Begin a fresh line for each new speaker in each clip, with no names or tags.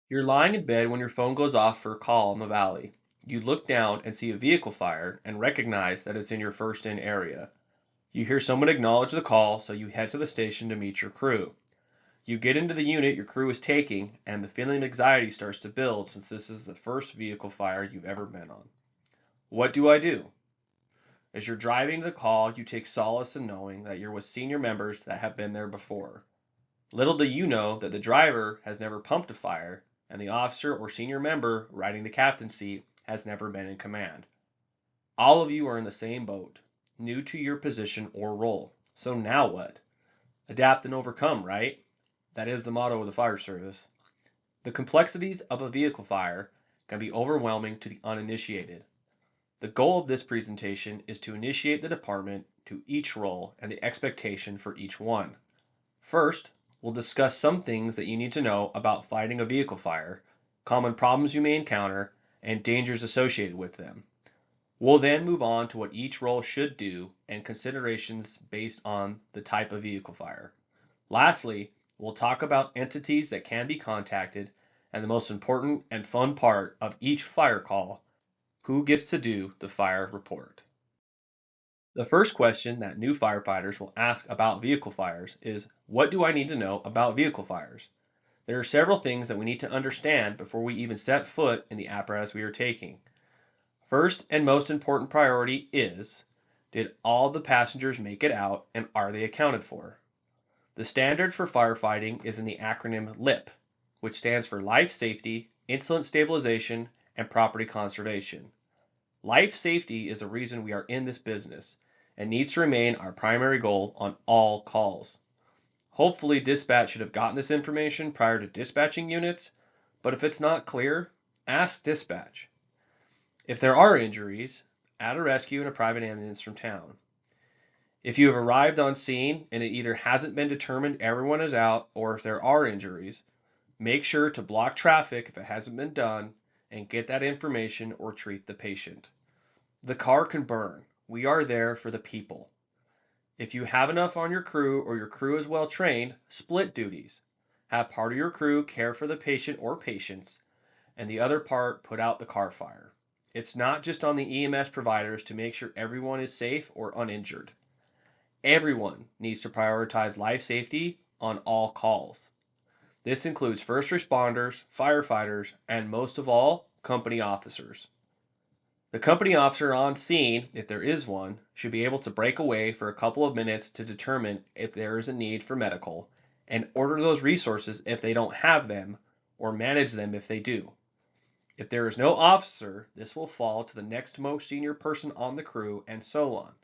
You're lying in bed when your phone goes off for a call in the valley. You look down and see a vehicle fire and recognize that it's in your first in area. You hear someone acknowledge the call, so you head to the station to meet your crew. You get into the unit your crew is taking, and the feeling of anxiety starts to build since this is the first vehicle fire you've ever been on. What do I do? As you're driving to the call, you take solace in knowing that you're with senior members that have been there before. Little do you know that the driver has never pumped a fire, and the officer or senior member riding the captain's seat has never been in command. All of you are in the same boat, new to your position or role. So now what? Adapt and overcome, right? That is the motto of the fire service. The complexities of a vehicle fire can be overwhelming to the uninitiated. The goal of this presentation is to initiate the department to each role and the expectation for each one. First, we'll discuss some things that you need to know about fighting a vehicle fire, common problems you may encounter, and dangers associated with them. We'll then move on to what each role should do and considerations based on the type of vehicle fire. Lastly, we'll talk about entities that can be contacted and the most important and fun part of each fire call, who gets to do the fire report. The first question that new firefighters will ask about vehicle fires is, what do I need to know about vehicle fires? There are several things that we need to understand before we even set foot in the apparatus we are taking. First and most important priority is, did all the passengers make it out and are they accounted for? The standard for firefighting is in the acronym LIP, which stands for Life Safety, Incident Stabilization, and Property Conservation. Life safety is the reason we are in this business and needs to remain our primary goal on all calls. Hopefully dispatch should have gotten this information prior to dispatching units, but if it's not clear, ask dispatch. If there are injuries, add a rescue and a private ambulance from town. If you have arrived on scene and it either hasn't been determined everyone is out or if there are injuries, make sure to block traffic if it hasn't been done and get that information or treat the patient. The car can burn. We are there for the people. If you have enough on your crew or your crew is well trained, split duties. Have part of your crew care for the patient or patients and the other part put out the car fire. It's not just on the EMS providers to make sure everyone is safe or uninjured. Everyone needs to prioritize life safety on all calls. This includes first responders, firefighters, and most of all, company officers. The company officer on scene, if there is one, should be able to break away for a couple of minutes to determine if there is a need for medical and order those resources if they don't have them or manage them if they do. If there is no officer, this will fall to the next most senior person on the crew and so on.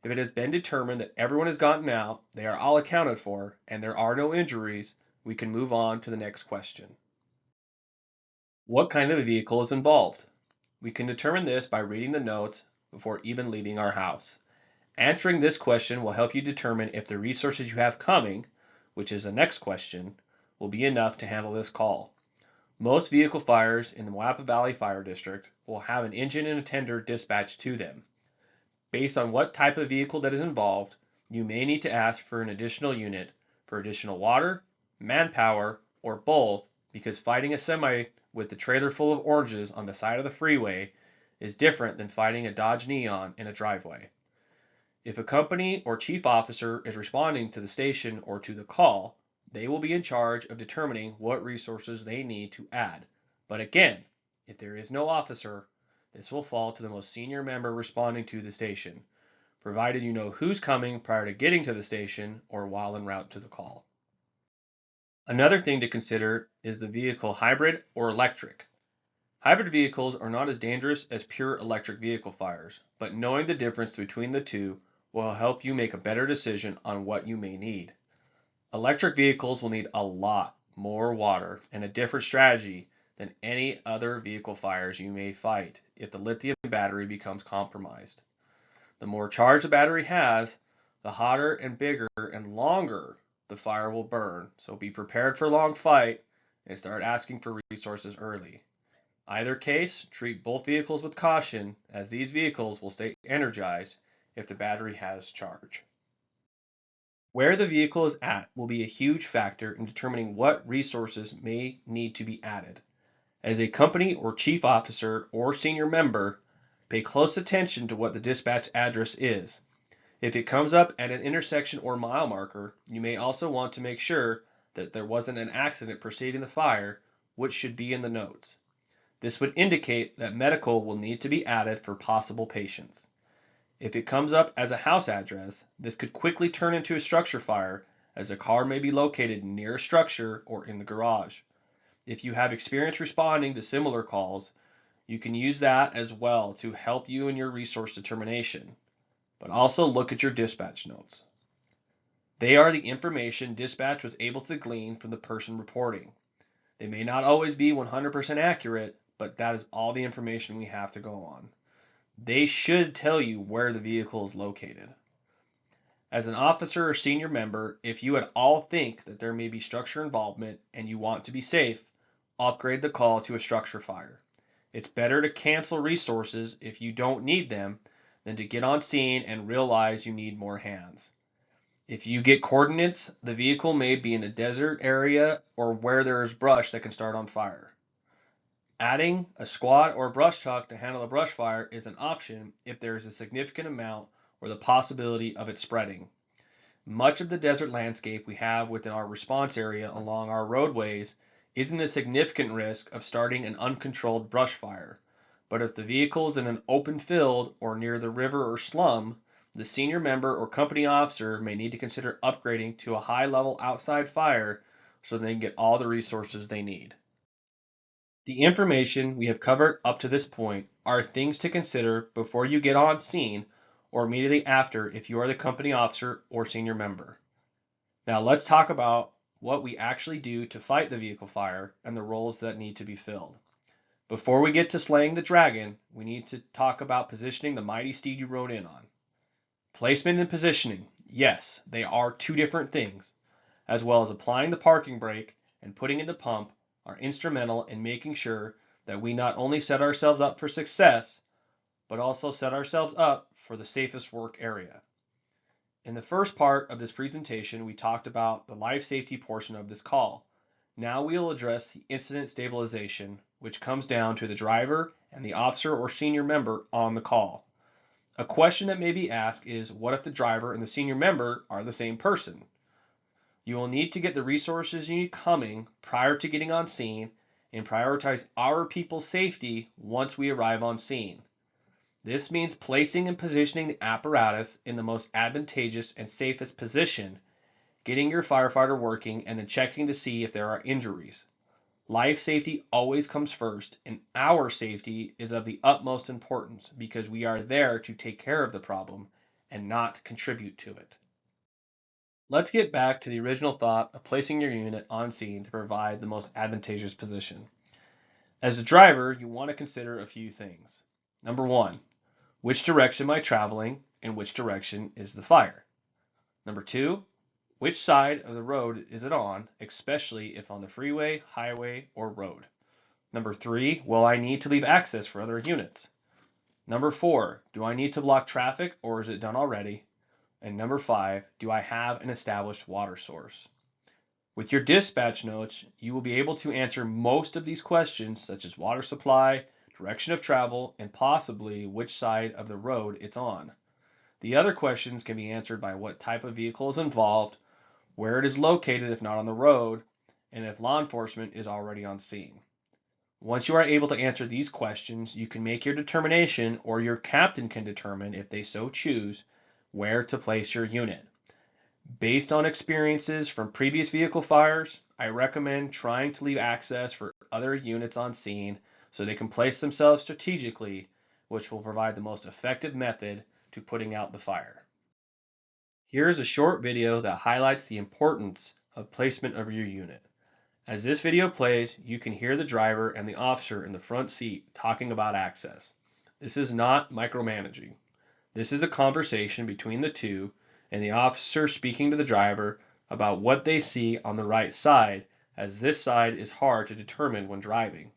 If it has been determined that everyone has gotten out, they are all accounted for, and there are no injuries, we can move on to the next question. What kind of a vehicle is involved? We can determine this by reading the notes before even leaving our house. Answering this question will help you determine if the resources you have coming, which is the next question, will be enough to handle this call. Most vehicle fires in the Moapa Valley Fire District will have an engine and a tender dispatched to them. Based on what type of vehicle that is involved, you may need to ask for an additional unit for additional water, manpower, or both, because fighting a semi with the trailer full of oranges on the side of the freeway is different than fighting a Dodge Neon in a driveway. If a company or chief officer is responding to the station or to the call, they will be in charge of determining what resources they need to add. But again, if there is no officer, this will fall to the most senior member responding to the station, provided you know who's coming prior to getting to the station or while en route to the call. Another thing to consider is the vehicle hybrid or electric. Hybrid vehicles are not as dangerous as pure electric vehicle fires, but knowing the difference between the two will help you make a better decision on what you may need. Electric vehicles will need a lot more water and a different strategy than any other vehicle fires you may fight if the lithium battery becomes compromised. The more charge the battery has, the hotter and bigger and longer the fire will burn, so be prepared for a long fight and start asking for resources early. Either case, treat both vehicles with caution, as these vehicles will stay energized if the battery has charge. Where the vehicle is at will be a huge factor in determining what resources may need to be added. As a company or chief officer or senior member, pay close attention to what the dispatch address is. If it comes up at an intersection or mile marker, you may also want to make sure that there wasn't an accident preceding the fire, which should be in the notes. This would indicate that medical will need to be added for possible patients. If it comes up as a house address, this could quickly turn into a structure fire, as a car may be located near a structure or in the garage. If you have experience responding to similar calls, you can use that as well to help you in your resource determination. But also look at your dispatch notes. They are the information dispatch was able to glean from the person reporting. They may not always be 100% accurate, but that is all the information we have to go on. They should tell you where the vehicle is located. As an officer or senior member, if you at all think that there may be structure involvement and you want to be safe, upgrade the call to a structure fire. It's better to cancel resources if you don't need them than to get on scene and realize you need more hands. If you get coordinates, the vehicle may be in a desert area or where there is brush that can start on fire. Adding a squad or brush truck to handle a brush fire is an option if there is a significant amount or the possibility of it spreading. Much of the desert landscape we have within our response area along our roadways isn't a significant risk of starting an uncontrolled brush fire, but if the vehicle is in an open field or near the river or slum, the senior member or company officer may need to consider upgrading to a high-level outside fire so they can get all the resources they need. The information we have covered up to this point are things to consider before you get on scene or immediately after if you are the company officer or senior member. Now let's talk about what we actually do to fight the vehicle fire and the roles that need to be filled. Before we get to slaying the dragon, we need to talk about positioning the mighty steed you rode in on. Placement and positioning, yes, they are two different things, as well as applying the parking brake and putting in the pump are instrumental in making sure that we not only set ourselves up for success, but also set ourselves up for the safest work area. In the first part of this presentation, we talked about the life safety portion of this call. Now we will address the incident stabilization, which comes down to the driver and the officer or senior member on the call. A question that may be asked is, what if the driver and the senior member are the same person? You will need to get the resources you need coming prior to getting on scene and prioritize our people's safety once we arrive on scene. This means placing and positioning the apparatus in the most advantageous and safest position, getting your firefighter working, and then checking to see if there are injuries. Life safety always comes first, and our safety is of the utmost importance because we are there to take care of the problem and not contribute to it. Let's get back to the original thought of placing your unit on scene to provide the most advantageous position. As a driver, you want to consider a few things. Number one, which direction am I traveling and which direction is the fire? Number two, which side of the road is it on, especially if on the freeway, highway, or road? Number three, will I need to leave access for other units? Number four, do I need to block traffic or is it done already? And number five, do I have an established water source? With your dispatch notes, you will be able to answer most of these questions, such as water supply, direction of travel, and possibly which side of the road it's on. The other questions can be answered by what type of vehicle is involved, where it is located if not on the road, and if law enforcement is already on scene. Once you are able to answer these questions, you can make your determination, or your captain can determine, if they so choose, where to place your unit. Based on experiences from previous vehicle fires, I recommend trying to leave access for other units on scene so they can place themselves strategically, which will provide the most effective method to putting out the fire. Here is a short video that highlights the importance of placement of your unit. As this video plays, you can hear the driver and the officer in the front seat talking about access. This is not micromanaging. This is a conversation between the two and the officer speaking to the driver about what they see on the right side, as this side is hard to determine when driving.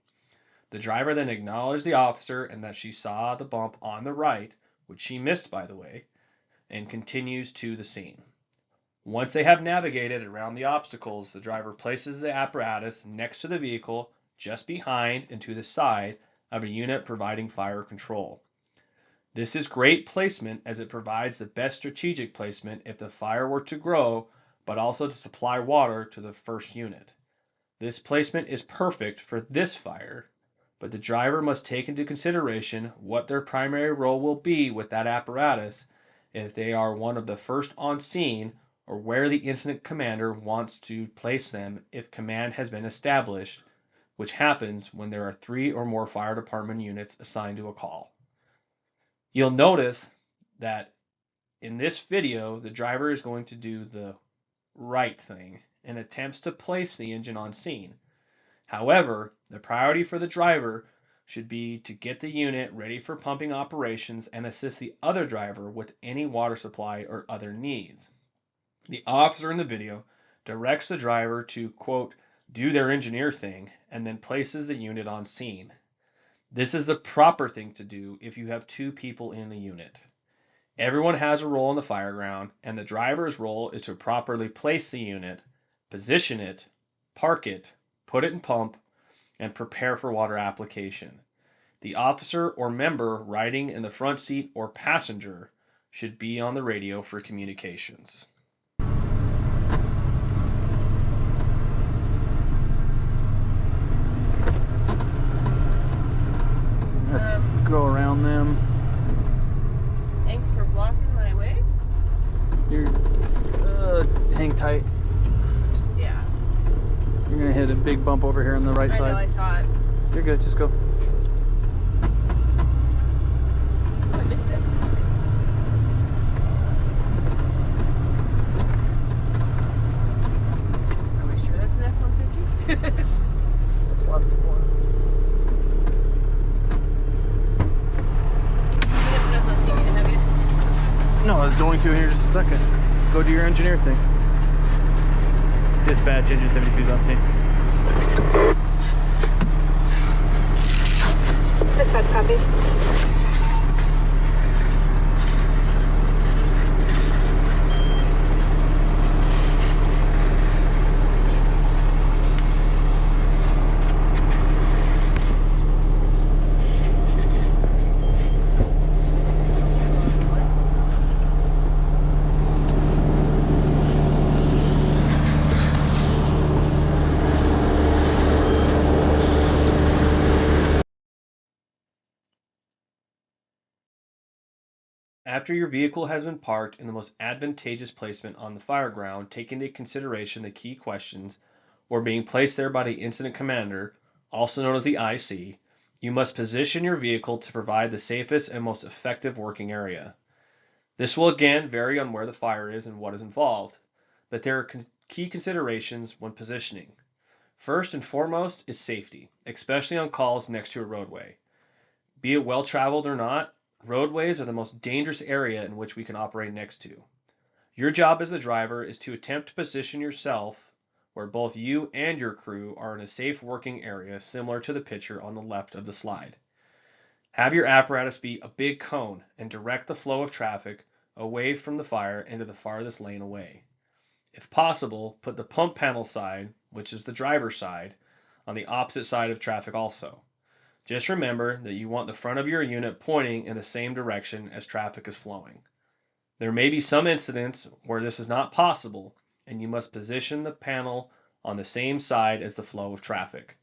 The driver then acknowledged the officer and that she saw the bump on the right, which she missed by the way, and continues to the scene. Once they have navigated around the obstacles, the driver places the apparatus next to the vehicle, just behind and to the side of a unit providing fire control. This is great placement as it provides the best strategic placement if the fire were to grow, but also to supply water to the first unit. This placement is perfect for this fire, but the driver must take into consideration what their primary role will be with that apparatus if they are one of the first on scene, or where the incident commander wants to place them if command has been established, which happens when there are 3 or more fire department units assigned to a call. You'll notice that in this video, the driver is going to do the right thing and attempts to place the engine on scene. However, the priority for the driver should be to get the unit ready for pumping operations and assist the other driver with any water supply or other needs. The officer in the video directs the driver to, quote, do their engineer thing, and then places the unit on scene. This is the proper thing to do if you have 2 people in the unit. Everyone has a role in the fireground, and the driver's role is to properly place the unit, position it, park it, put it in pump, and prepare for water application. The officer or member riding in the front seat or passenger should be on the radio for communications.
Go around them.
Thanks for blocking my way.
You're hang tight.
Yeah.
You're gonna hit a big bump over here on the right
I
side.
know, I saw it.
You're good, just go.
Oh, I missed it. Are we sure that's an F-150?
What's left of one? No, I was going to here in just a second. Go do your engineer thing. Dispatch, engine 72 is on scene.
Dispatch, copy.
After your vehicle has been parked in the most advantageous placement on the fireground, take into consideration the key questions, or being placed there by the incident commander, also known as the IC, you must position your vehicle to provide the safest and most effective working area. This will again vary on where the fire is and what is involved, but there are key considerations when positioning. First and foremost is safety, especially on calls next to a roadway. Be it well traveled or not, roadways are the most dangerous area in which we can operate next to. Your job as the driver is to attempt to position yourself where both you and your crew are in a safe working area similar to the picture on the left of the slide. Have your apparatus be a big cone and direct the flow of traffic away from the fire into the farthest lane away. If possible, put the pump panel side, which is the driver's side, on the opposite side of traffic also. Just remember that you want the front of your unit pointing in the same direction as traffic is flowing. There may be some incidents where this is not possible, and you must position the panel on the same side as the flow of traffic.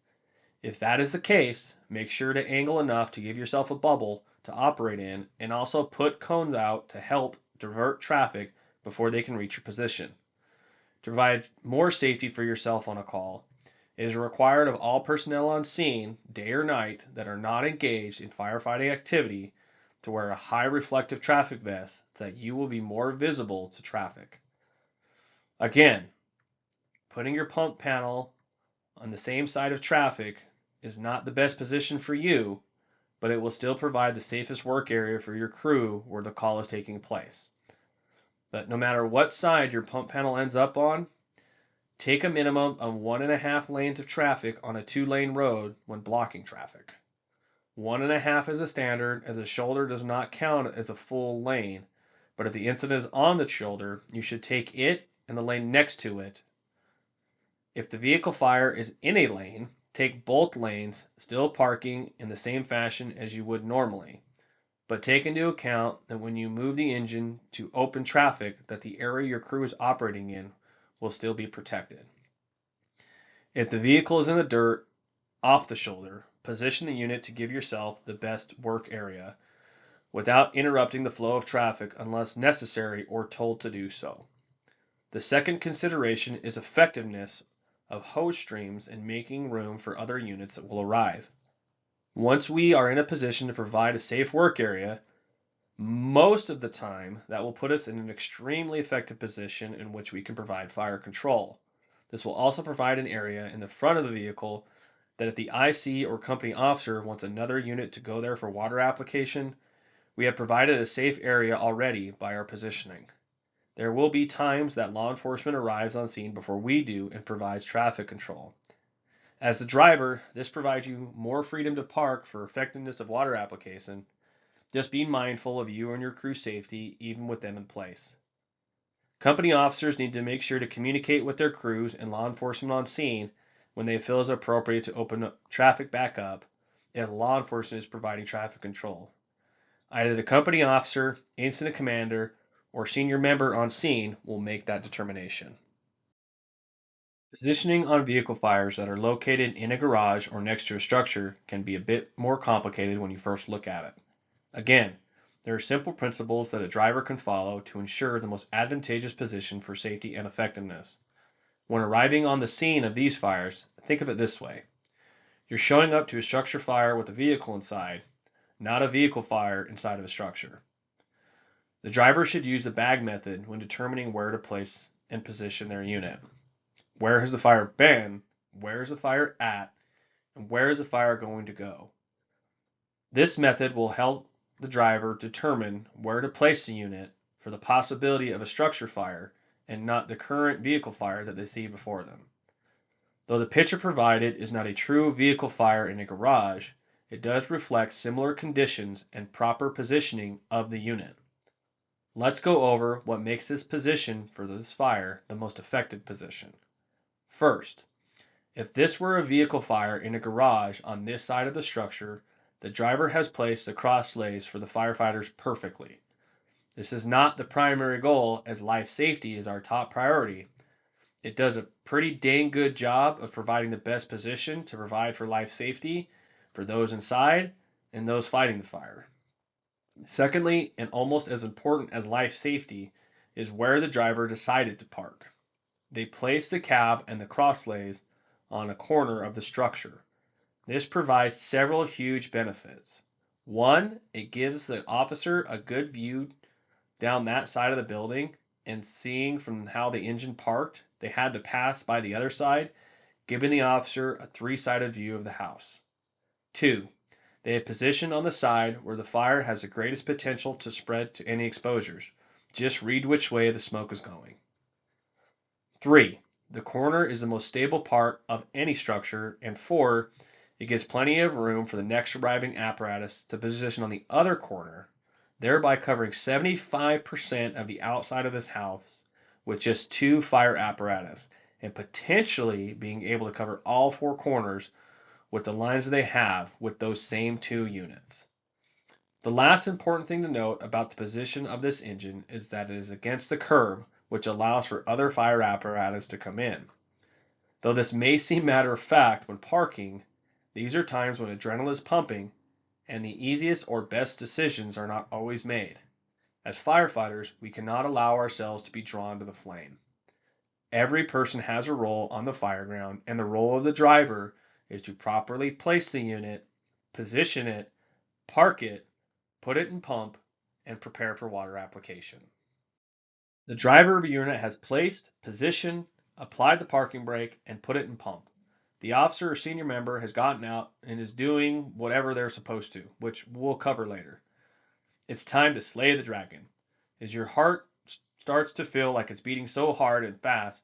If that is the case, make sure to angle enough to give yourself a bubble to operate in, and also put cones out to help divert traffic before they can reach your position. To provide more safety for yourself on a call, it is required of all personnel on scene, day or night, that are not engaged in firefighting activity to wear a high reflective traffic vest so that you will be more visible to traffic. Again, putting your pump panel on the same side of traffic is not the best position for you, but it will still provide the safest work area for your crew where the call is taking place. But no matter what side your pump panel ends up on, take a minimum of 1.5 lanes of traffic on a 2-lane road when blocking traffic. 1.5 is the standard, as a shoulder does not count as a full lane, but if the incident is on the shoulder, you should take it and the lane next to it. If the vehicle fire is in a lane, take both lanes, still parking in the same fashion as you would normally. But take into account that when you move the engine to open traffic, that the area your crew is operating in will still be protected. If the vehicle is in the dirt, off the shoulder, position the unit to give yourself the best work area without interrupting the flow of traffic unless necessary or told to do so. The second consideration is effectiveness of hose streams and making room for other units that will arrive. Once we are in a position to provide a safe work area, most of the time that will put us in an extremely effective position in which we can provide fire control. This will also provide an area in the front of the vehicle that if the IC or company officer wants another unit to go there for water application, we have provided a safe area already by our positioning. There will be times that law enforcement arrives on scene before we do and provides traffic control. As the driver, this provides you more freedom to park for effectiveness of water application. Just be mindful of you and your crew's safety, even with them in place. Company officers need to make sure to communicate with their crews and law enforcement on scene when they feel it's appropriate to open traffic back up if law enforcement is providing traffic control. Either the company officer, incident commander, or senior member on scene will make that determination. Positioning on vehicle fires that are located in a garage or next to a structure can be a bit more complicated when you first look at it. Again, there are simple principles that a driver can follow to ensure the most advantageous position for safety and effectiveness. When arriving on the scene of these fires, think of it this way. You're showing up to a structure fire with a vehicle inside, not a vehicle fire inside of a structure. The driver should use the bag method when determining where to place and position their unit. Where has the fire been? Where is the fire at? And where is the fire going to go? This method will help the driver determine where to place the unit for the possibility of a structure fire and not the current vehicle fire that they see before them. Though the picture provided is not a true vehicle fire in a garage, it does reflect similar conditions and proper positioning of the unit. Let's go over what makes this position for this fire the most effective position. First, if this were a vehicle fire in a garage on this side of the structure, the driver has placed the cross lays for the firefighters perfectly. This is not the primary goal, as life safety is our top priority. It does a pretty dang good job of providing the best position to provide for life safety for those inside and those fighting the fire. Secondly, and almost as important as life safety, is where the driver decided to park. They placed the cab and the crosslays on a corner of the structure. This provides several huge benefits. One, it gives the officer a good view down that side of the building, and seeing from how the engine parked, they had to pass by the other side, giving the officer a three-sided view of the house. Two, they have positioned on the side where the fire has the greatest potential to spread to any exposures. Just read which way the smoke is going. 3, the corner is the most stable part of any structure. And 4, it gives plenty of room for the next arriving apparatus to position on the other corner, thereby covering 75% of the outside of this house with just 2 fire apparatus, and potentially being able to cover all 4 corners with the lines that they have with those same 2 units. The last important thing to note about the position of this engine is that it is against the curb, which allows for other fire apparatus to come in. Though this may seem matter of fact when parking, these are times when adrenaline is pumping and the easiest or best decisions are not always made. As firefighters, we cannot allow ourselves to be drawn to the flame. Every person has a role on the fire ground, and the role of the driver is to properly place the unit, position it, park it, put it in pump, and prepare for water application. The driver of a unit has placed, positioned, applied the parking brake, and put it in pump. The officer or senior member has gotten out and is doing whatever they're supposed to, which we'll cover later. It's time to slay the dragon. As your heart starts to feel like it's beating so hard and fast,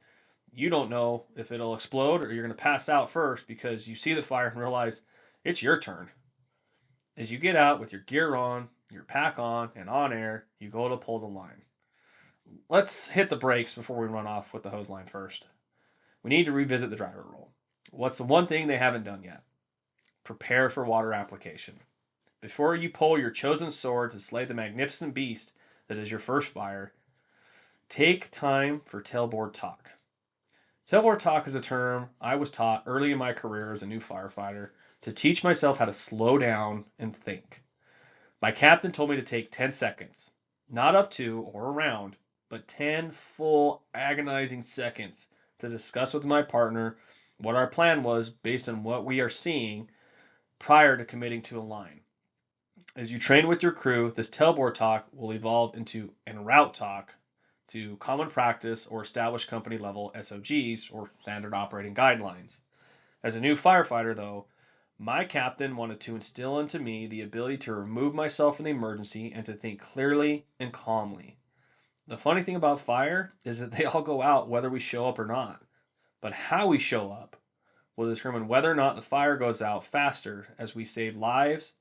you don't know if it'll explode or you're going to pass out first because you see the fire and realize it's your turn. As you get out with your gear on, your pack on, and on air, you go to pull the line. let's hit the brakes before we run off with the hose line first. We need to revisit the driver role. What's the one thing they haven't done yet? Prepare for water application. Before you pull your chosen sword to slay the magnificent beast that is your first fire, take time for tailboard talk. Tailboard talk is a term I was taught early in my career as a new firefighter to teach myself how to slow down and think. My captain told me to take 10 seconds, not up to or around, but 10 full agonizing seconds to discuss with my partner what our plan was based on what we are seeing prior to committing to a line. As you train with your crew, this tailboard talk will evolve into en route talk to common practice or established company level SOGs or standard operating guidelines. As a new firefighter, though, my captain wanted to instill into me the ability to remove myself from the emergency and to think clearly and calmly. The funny thing about fire is that they all go out whether we show up or not. But how we show up will determine whether or not the fire goes out faster as we save lives,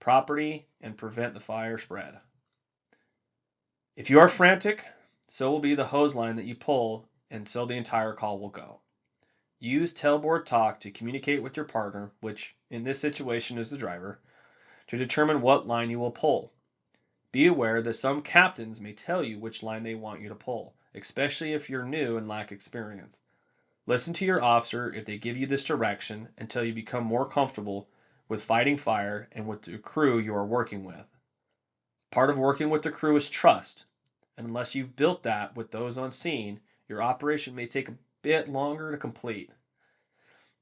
property, and prevent the fire spread. If you are frantic, so will be the hose line that you pull, and so the entire call will go. Use tailboard talk to communicate with your partner, which in this situation is the driver, to determine what line you will pull. Be aware that some captains may tell you which line they want you to pull, especially if you're new and lack experience. Listen to your officer if they give you this direction until you become more comfortable with fighting fire and with the crew you are working with. Part of working with the crew is trust, and unless you've built that with those on scene, your operation may take a bit longer to complete.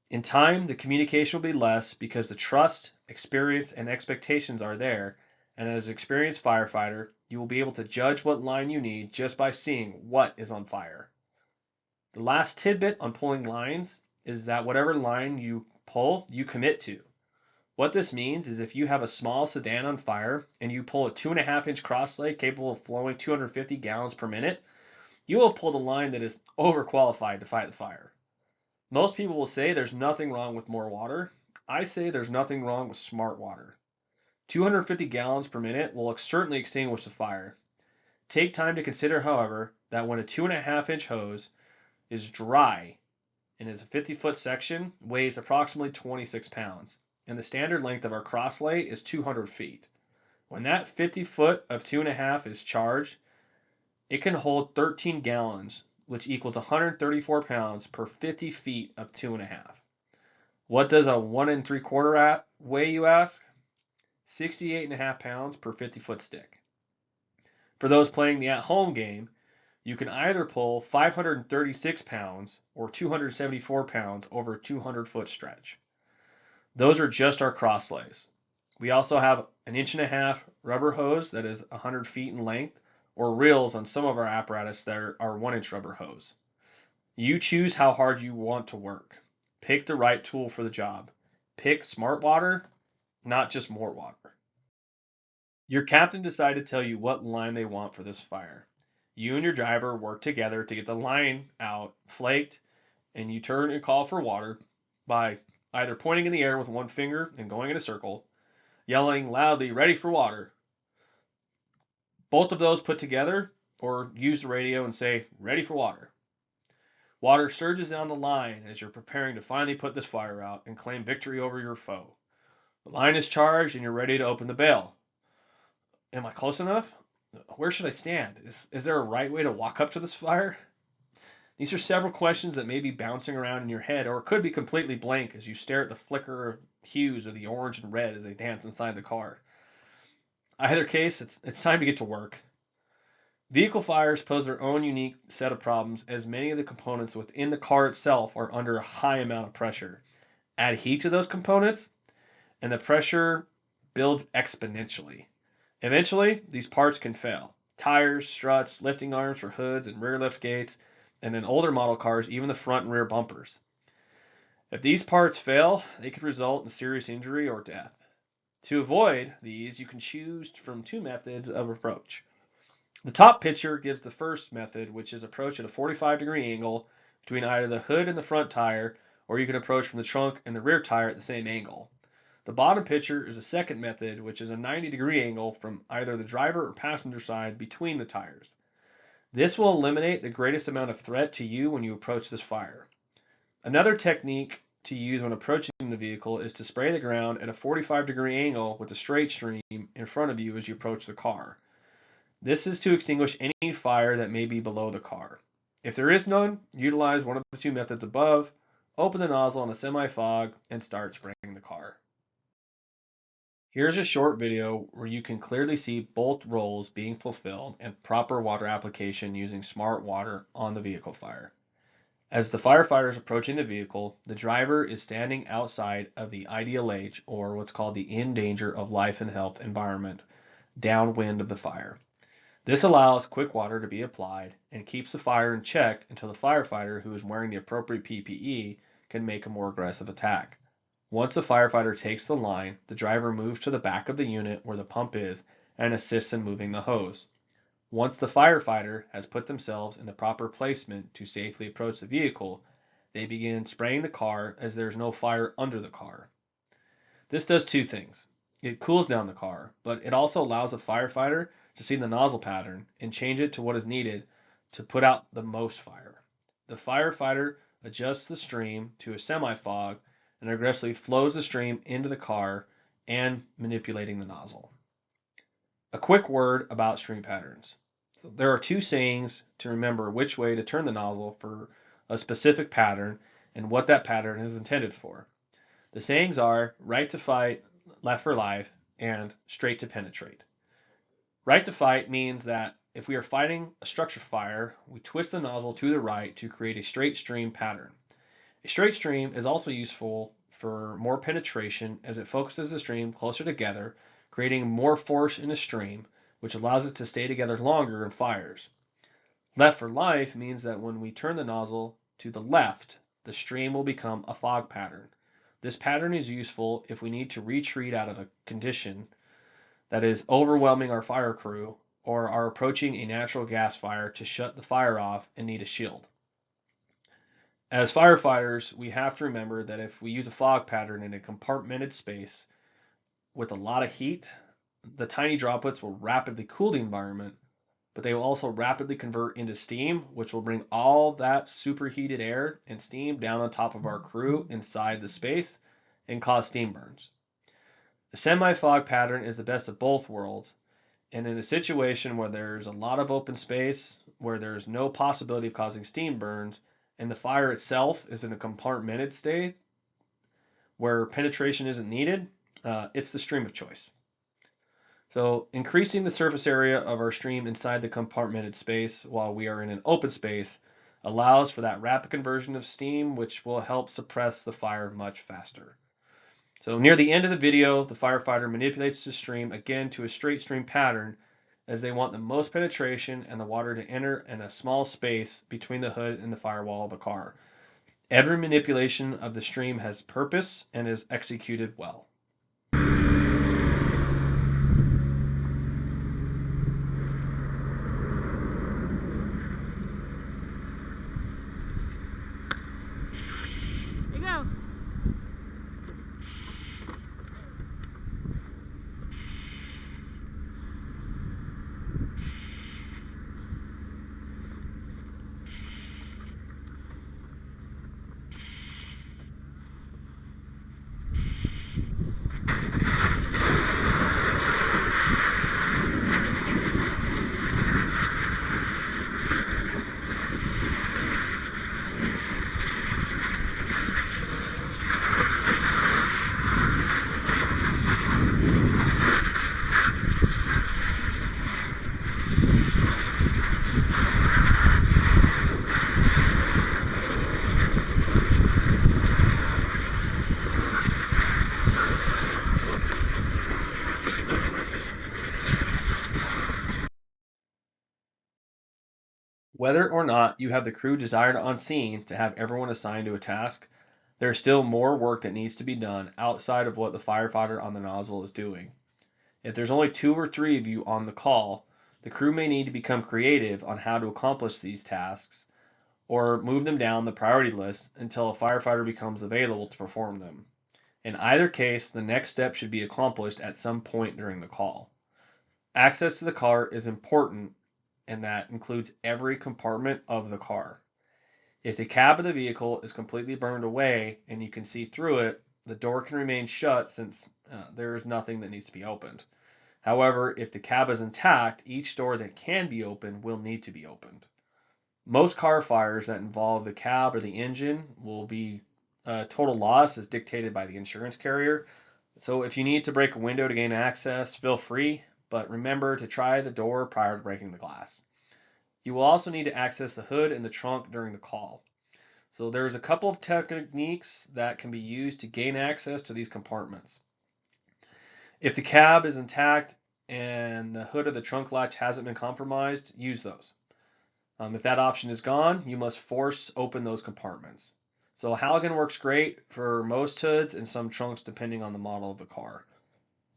In time, the communication will be less because the trust, experience, and expectations are there, and as an experienced firefighter, you will be able to judge what line you need just by seeing what is on fire. The last tidbit on pulling lines is that whatever line you pull, you commit to. What this means is if you have a small sedan on fire and you pull a 2.5-inch crosslay capable of flowing 250 gallons per minute, you will pull the line that is overqualified to fight the fire. Most people will say there's nothing wrong with more water. I say there's nothing wrong with smart water. 250 gallons per minute will certainly extinguish the fire. Take time to consider, however, that when a 2.5-inch hose is dry and is a 50-foot section, weighs approximately 26 pounds, and the standard length of our crosslay is 200 feet. When that 50-foot of 2.5 is charged, it can hold 13 gallons, which equals 134 pounds per 50 feet of 2.5. What does a 1 3/4 weigh, you ask? 68.5 pounds per 50-foot stick. For those playing the at-home game, you can either pull 536 pounds or 274 pounds over a 200-foot stretch. Those are just our crosslays. We also have an 1.5-inch rubber hose that is 100 feet in length, or reels on some of our apparatus that are 1-inch rubber hose. You choose how hard you want to work. Pick the right tool for the job. Pick smart water, not just more water. Your captain decided to tell you what line they want for this fire. You and your driver work together to get the line out, flaked, and you turn and call for water by either pointing in the air with one finger and going in a circle, yelling loudly, "Ready for water." Both of those put together, or use the radio and say, "Ready for water." Water surges down the line as you're preparing to finally put this fire out and claim victory over your foe. The line is charged and you're ready to open the bail. Am I close enough? Where should I stand? Is there a right way to walk up to this fire? These are several questions that may be bouncing around in your head, or could be completely blank as you stare at the flicker hues of the orange and red as they dance inside the car. Either case, it's time to get to work. Vehicle fires pose their own unique set of problems as many of the components within the car itself are under a high amount of pressure. Add heat to those components, and the pressure builds exponentially. Eventually, these parts can fail. Tires, struts, lifting arms for hoods and rear lift gates, and in older model cars, even the front and rear bumpers. If these parts fail, they could result in serious injury or death. To avoid these, you can choose from two methods of approach. The top picture gives the first method, which is approach at a 45-degree angle between either the hood and the front tire, or you can approach from the trunk and the rear tire at the same angle. The bottom picture is the second method, which is a 90-degree angle from either the driver or passenger side between the tires. This will eliminate the greatest amount of threat to you when you approach this fire. Another technique to use when approaching the vehicle is to spray the ground at a 45-degree angle with a straight stream in front of you as you approach the car. This is to extinguish any fire that may be below the car. If there is none, utilize one of the two methods above, open the nozzle in a semi-fog, and start spraying the car. Here's a short video where you can clearly see both roles being fulfilled and proper water application using smart water on the vehicle fire. As the firefighter is approaching the vehicle, the driver is standing outside of the IDLH, or what's called the in danger of life and health environment, downwind of the fire. This allows quick water to be applied and keeps the fire in check until the firefighter, who is wearing the appropriate PPE, can make a more aggressive attack. Once the firefighter takes the line, the driver moves to the back of the unit where the pump is and assists in moving the hose. Once the firefighter has put themselves in the proper placement to safely approach the vehicle, they begin spraying the car as there is no fire under the car. This does two things. It cools down the car, but it also allows the firefighter to see the nozzle pattern and change it to what is needed to put out the most fire. The firefighter adjusts the stream to a semi-fog and aggressively flows the stream into the car and manipulating the nozzle. A quick word about stream patterns. So there are two sayings to remember which way to turn the nozzle for a specific pattern and what that pattern is intended for. The sayings are right to fight, left for life, and straight to penetrate. Right to fight means that if we are fighting a structure fire, we twist the nozzle to the right to create a straight stream pattern. A straight stream is also useful for more penetration as it focuses the stream closer together, creating more force in the stream, which allows it to stay together longer in fires. Left for life means that when we turn the nozzle to the left, the stream will become a fog pattern. This pattern is useful if we need to retreat out of a condition that is overwhelming our fire crew or are approaching a natural gas fire to shut the fire off and need a shield. As firefighters, we have to remember that if we use a fog pattern in a compartmented space with a lot of heat, the tiny droplets will rapidly cool the environment, but they will also rapidly convert into steam, which will bring all that superheated air and steam down on top of our crew inside the space and cause steam burns. A semi-fog pattern is the best of both worlds, and in a situation where there's a lot of open space, where there's no possibility of causing steam burns, and the fire itself is in a compartmented state where penetration isn't needed, it's the stream of choice. So increasing the surface area of our stream inside the compartmented space while we are in an open space allows for that rapid conversion of steam, which will help suppress the fire much faster. So near the end of the video, the firefighter manipulates the stream again to a straight stream pattern as they want the most penetration and the water to enter in a small space between the hood and the firewall of the car. Every manipulation of the stream has purpose and is executed well.
Here you go.
Whether or not you have the crew desired on scene to have everyone assigned to a task, there's still more work that needs to be done outside of what the firefighter on the nozzle is doing. If there's only 2 or 3 of you on the call, the crew may need to become creative on how to accomplish these tasks or move them down the priority list until a firefighter becomes available to perform them. In either case, the next step should be accomplished at some point during the call. Access to the car is important and that includes every compartment of the car. If the cab of the vehicle is completely burned away and you can see through it, the door can remain shut since there is nothing that needs to be opened. However, if the cab is intact, each door that can be opened will need to be opened. Most car fires that involve the cab or the engine will be total loss as dictated by the insurance carrier. So if you need to break a window to gain access, feel free, but remember to try the door prior to breaking the glass. You will also need to access the hood and the trunk during the call. So there's a couple of techniques that can be used to gain access to these compartments. If the cab is intact and the hood of the trunk latch hasn't been compromised, use those. If that option is gone, you must force open those compartments. So a halogen works great for most hoods and some trunks depending on the model of the car.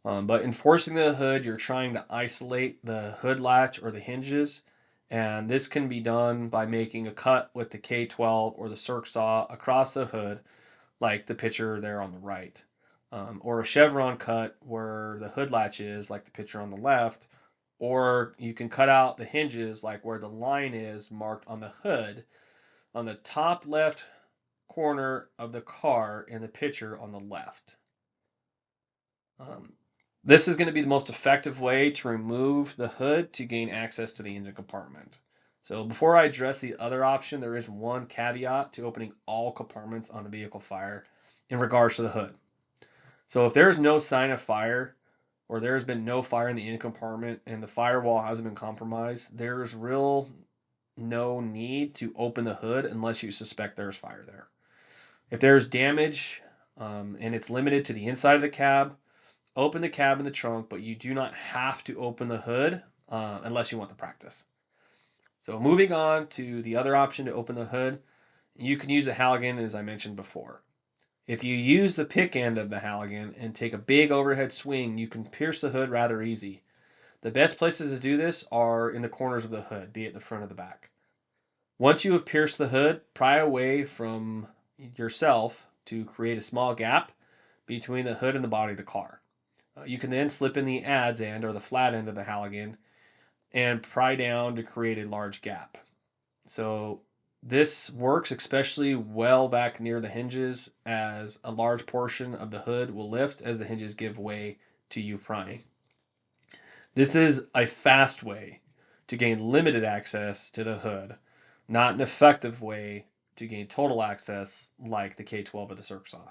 But in forcing the hood, you're trying to isolate the hood latch or the hinges, and this can be done by making a cut with the K12 or the circ saw across the hood, like the picture there on the right, or a chevron cut where the hood latch is, like the picture on the left, or you can cut out the hinges like where the line is marked on the hood on the top left corner of the car in the picture on the left. This is going to be the most effective way to remove the hood to gain access to the engine compartment. So before I address the other option, there is one caveat to opening all compartments on a vehicle fire in regards to the hood. So if there is no sign of fire, or there has been no fire in the engine compartment and the firewall hasn't been compromised, there's no need to open the hood unless you suspect there's fire there. If there's damage and it's limited to the inside of the cab, open the cab and the trunk, but you do not have to open the hood unless you want the practice. So moving on to the other option to open the hood, you can use a halogen as I mentioned before. If you use the pick end of the halogen and take a big overhead swing, you can pierce the hood rather easy. The best places to do this are in the corners of the hood, be it the front or the back. Once you have pierced the hood, pry away from yourself to create a small gap between the hood and the body of the car. You can then slip in the adze end or the flat end of the halogen and pry down to create a large gap. So this works especially well back near the hinges, as a large portion of the hood will lift as the hinges give way to you prying. This is a fast way to gain limited access to the hood, not an effective way to gain total access like the K12 or the circ saw.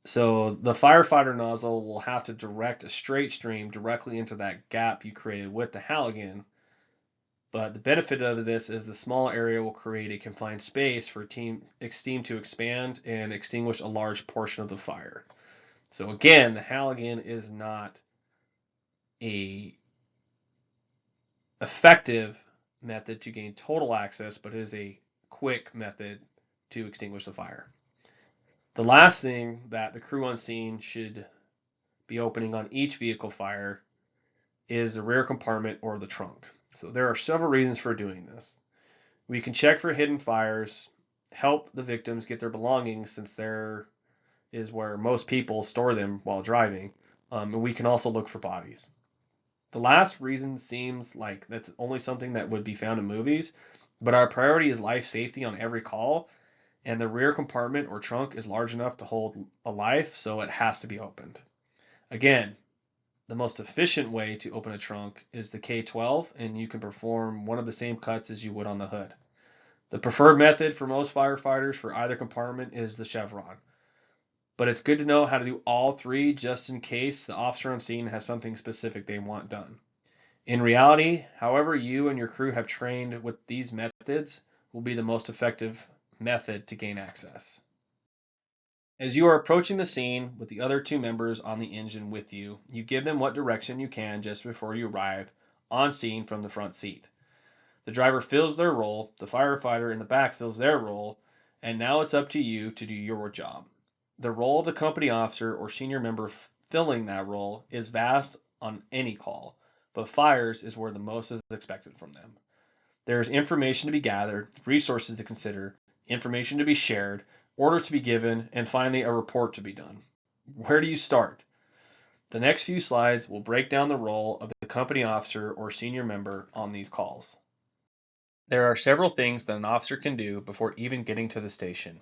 So the firefighter nozzle will have to direct a straight stream directly into that gap you created with the halogen. But the benefit of this is the small area will create a confined space for steam to expand and extinguish a large portion of the fire. So again, the halogen is not a effective method to gain total access, but is a quick method to extinguish the fire. The last thing that the crew on scene should be opening on each vehicle fire is the rear compartment or the trunk. So there are several reasons for doing this. We can check for hidden fires, help the victims get their belongings since there is where most people store them while driving, and we can also look for bodies. The last reason seems like that's only something that would be found in movies, but our priority is life safety on every call, and the rear compartment or trunk is large enough to hold a life, so it has to be opened. Again, the most efficient way to open a trunk is the K12, and you can perform one of the same cuts as you would on the hood. The preferred method for most firefighters for either compartment is the chevron, but it's good to know how to do all three just in case the officer on scene has something specific they want done. In reality, however you and your crew have trained with these methods will be the most effective method to gain access. As you are approaching the scene with the other two members on the engine with you, you give them what direction you can just before you arrive on scene from the front seat. The driver fills their role, the firefighter in the back fills their role, and now it's up to you to do your job. The role of the company officer or senior member filling that role is vast on any call, but fires is where the most is expected from them. There is information to be gathered, resources to consider, information to be shared, orders to be given, and finally a report to be done. Where do you start? The next few slides will break down the role of the company officer or senior member on these calls. There are several things that an officer can do before even getting to the station.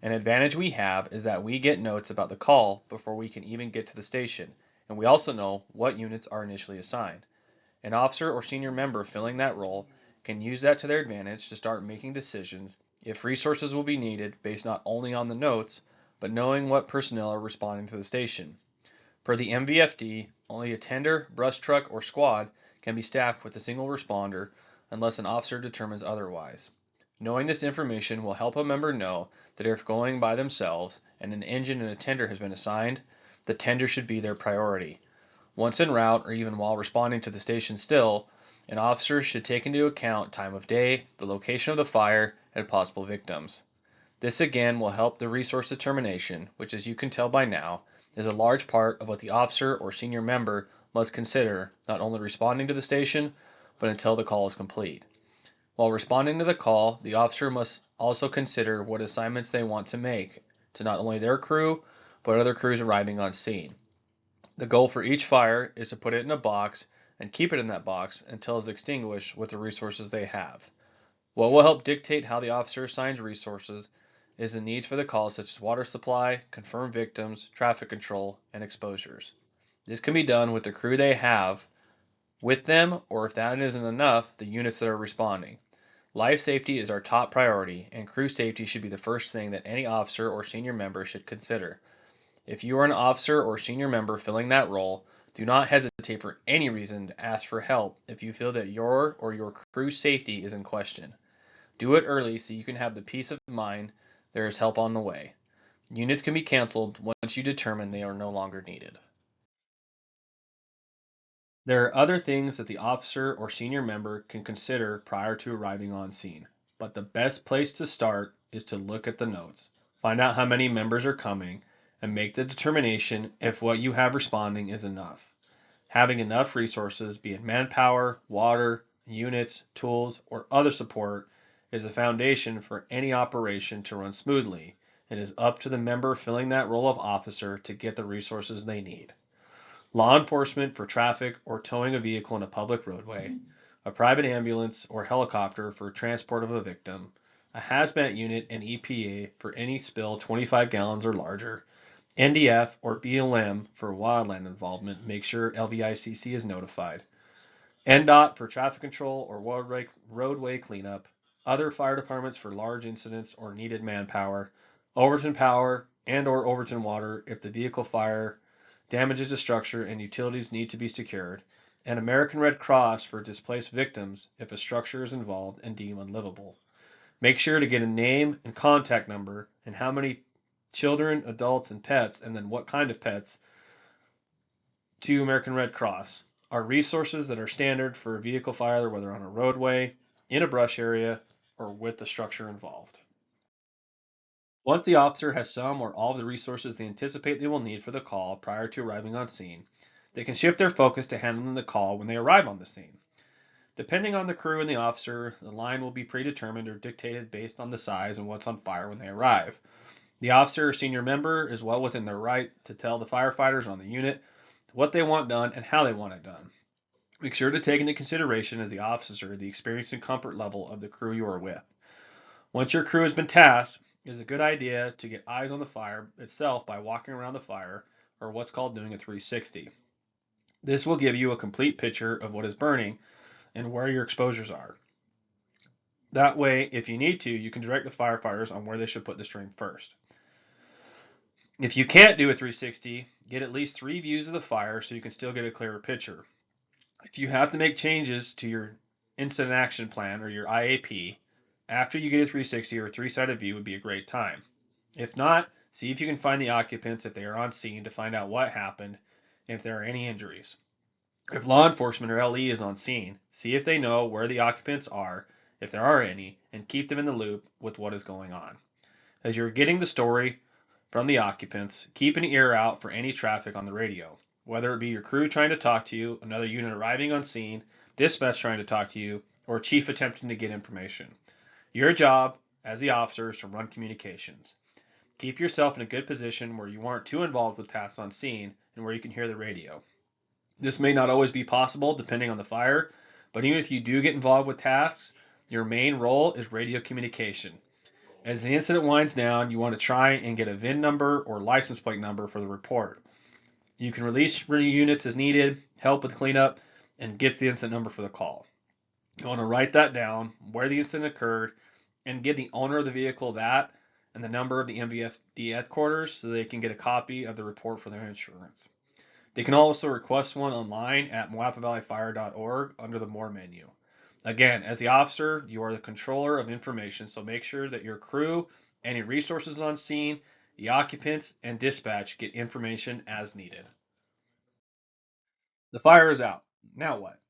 An advantage we have is that we get notes about the call before we can even get to the station, and we also know what units are initially assigned. An officer or senior member filling that role can use that to their advantage to start making decisions if resources will be needed based not only on the notes, but knowing what personnel are responding to the station. Per the MVFD, only a tender, brush truck, or squad can be staffed with a single responder unless an officer determines otherwise. Knowing this information will help a member know that if going by themselves and an engine and a tender has been assigned, the tender should be their priority. Once en route or even while responding to the station still, an officer should take into account time of day, the location of the fire, and possible victims. This again will help the resource determination, which as you can tell by now, is a large part of what the officer or senior member must consider, not only responding to the station, but until the call is complete. While responding to the call, the officer must also consider what assignments they want to make to not only their crew, but other crews arriving on scene. The goal for each fire is to put it in a box and keep it in that box until it's extinguished with the resources they have. What will help dictate how the officer assigns resources is the needs for the call such as water supply, confirmed victims, traffic control, and exposures. This can be done with the crew they have with them, or if that isn't enough, the units that are responding. Life safety is our top priority, and crew safety should be the first thing that any officer or senior member should consider. If you are an officer or senior member filling that role, do not hesitate for any reason to ask for help if you feel that your or your crew's safety is in question. Do it early so you can have the peace of mind there is help on the way. Units can be canceled once you determine they are no longer needed. There are other things that the officer or senior member can consider prior to arriving on scene, but the best place to start is to look at the notes, find out how many members are coming, and make the determination if what you have responding is enough. Having enough resources, be it manpower, water, units, tools, or other support, is a foundation for any operation to run smoothly, and is up to the member filling that role of officer to get the resources they need. Law enforcement for traffic or towing a vehicle in a public roadway, a private ambulance or helicopter for transport of a victim, a hazmat unit and EPA for any spill 25 gallons or larger, NDF or BLM for wildland involvement, make sure LVICC is notified, NDOT for traffic control or roadway cleanup, other fire departments for large incidents or needed manpower, Overton Power and or Overton Water if the vehicle fire damages a structure and utilities need to be secured, and American Red Cross for displaced victims if a structure is involved and deemed unlivable. Make sure to get a name and contact number and how many children, adults, and pets, and then what kind of pets, to American Red Cross. Are resources that are standard for a vehicle fire, whether on a roadway, in a brush area, or with the structure involved. Once the officer has some or all of the resources they anticipate they will need for the call prior to arriving on scene, they can shift their focus to handling the call when they arrive on the scene. Depending on the crew and the officer, the line will be predetermined or dictated based on the size and what's on fire when they arrive. The officer or senior member is well within their right to tell the firefighters on the unit what they want done and how they want it done. Make sure to take into consideration as the officer the experience and comfort level of the crew you are with. Once your crew has been tasked, it is a good idea to get eyes on the fire itself by walking around the fire, or what's called doing a 360. This will give you a complete picture of what is burning and where your exposures are. That way, if you need to, you can direct the firefighters on where they should put the string first. If you can't do a 360, get at least 3 views of the fire so you can still get a clearer picture. If you have to make changes to your incident action plan or your IAP, after you get a 360 or a 3-sided view would be a great time. If not, see if you can find the occupants if they are on scene to find out what happened and if there are any injuries. If law enforcement or LE is on scene, see if they know where the occupants are, if there are any, and keep them in the loop with what is going on. As you're getting the story from the occupants, keep an ear out for any traffic on the radio, whether it be your crew trying to talk to you, another unit arriving on scene, dispatch trying to talk to you, or chief attempting to get information. Your job as the officer is to run communications. Keep yourself in a good position where you aren't too involved with tasks on scene and where you can hear the radio. This may not always be possible depending on the fire, but even if you do get involved with tasks, your main role is radio communication. As the incident winds down, you want to try and get a VIN number or license plate number for the report. You can release units as needed, help with cleanup, and get the incident number for the call. You want to write that down, where the incident occurred, and give the owner of the vehicle that and the number of the MVFD headquarters so they can get a copy of the report for their insurance. They can also request one online at moapavalleyfire.org under the More menu. Again, as the officer, you are the controller of information, so make sure that your crew, any resources on scene, the occupants, and dispatch get information as needed. The fire is out. Now what?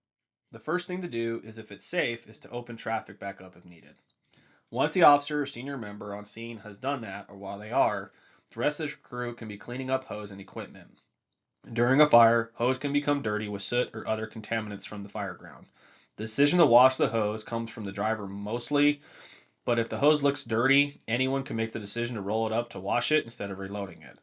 The first thing to do is, if it's safe, is to open traffic back up if needed. Once the officer or senior member on scene has done that, or while they are, the rest of the crew can be cleaning up hose and equipment. During a fire, hose can become dirty with soot or other contaminants from the fire ground. The decision to wash the hose comes from the driver mostly, but if the hose looks dirty, anyone can make the decision to roll it up to wash it instead of reloading it.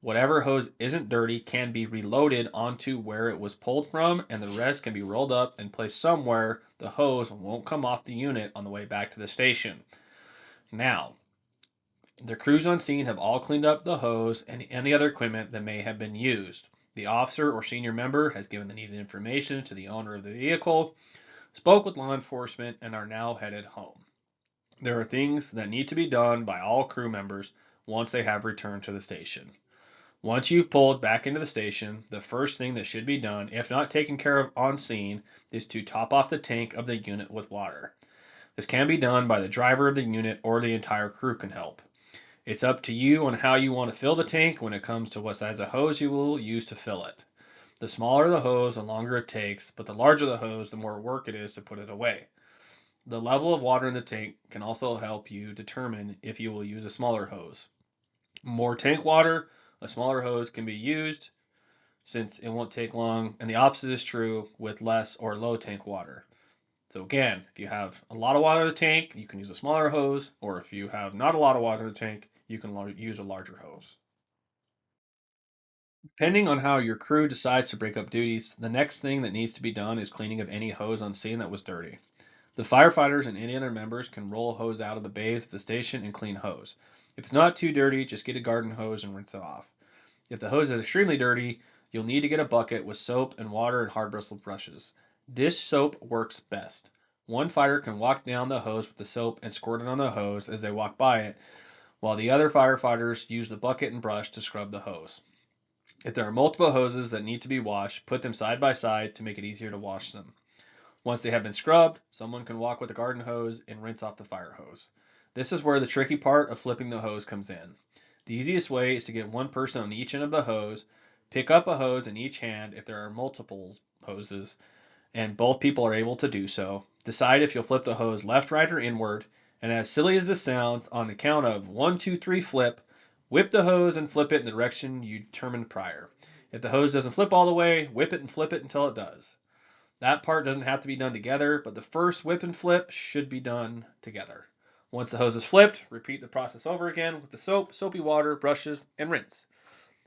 Whatever hose isn't dirty can be reloaded onto where it was pulled from, and the rest can be rolled up and placed somewhere the hose won't come off the unit on the way back to the station. Now, the crews on scene have all cleaned up the hose and any other equipment that may have been used. The officer or senior member has given the needed information to the owner of the vehicle, spoke with law enforcement, and are now headed home. There are things that need to be done by all crew members once they have returned to the station. Once you've pulled back into the station, the first thing that should be done, if not taken care of on scene, is to top off the tank of the unit with water. This can be done by the driver of the unit, or the entire crew can help. It's up to you on how you want to fill the tank when it comes to what size of hose you will use to fill it. The smaller the hose, the longer it takes, but the larger the hose, the more work it is to put it away. The level of water in the tank can also help you determine if you will use a smaller hose. More tank water, a smaller hose can be used since it won't take long, and the opposite is true with less or low tank water. So again, if you have a lot of water in the tank, you can use a smaller hose, or if you have not a lot of water in the tank, you can use a larger hose. Depending on how your crew decides to break up duties, the next thing that needs to be done is cleaning of any hose on scene that was dirty. The firefighters and any other members can roll hose out of the bays at the station and clean hose. If it's not too dirty, just get a garden hose and rinse it off. If the hose is extremely dirty, you'll need to get a bucket with soap and water and hard bristle brushes. Dish soap works best. One fighter can walk down the hose with the soap and squirt it on the hose as they walk by it, while the other firefighters use the bucket and brush to scrub the hose. If there are multiple hoses that need to be washed, put them side by side to make it easier to wash them. Once they have been scrubbed, someone can walk with a garden hose and rinse off the fire hose. This is where the tricky part of flipping the hose comes in. The easiest way is to get one person on each end of the hose, pick up a hose in each hand if there are multiple hoses, and both people are able to do so. Decide if you'll flip the hose left, right, or inward, and as silly as this sounds, on the count of 1, 2, 3, flip, whip the hose and flip it in the direction you determined prior. If the hose doesn't flip all the way, whip it and flip it until it does. That part doesn't have to be done together, but the first whip and flip should be done together. Once the hose is flipped, repeat the process over again with the soap, soapy water, brushes, and rinse.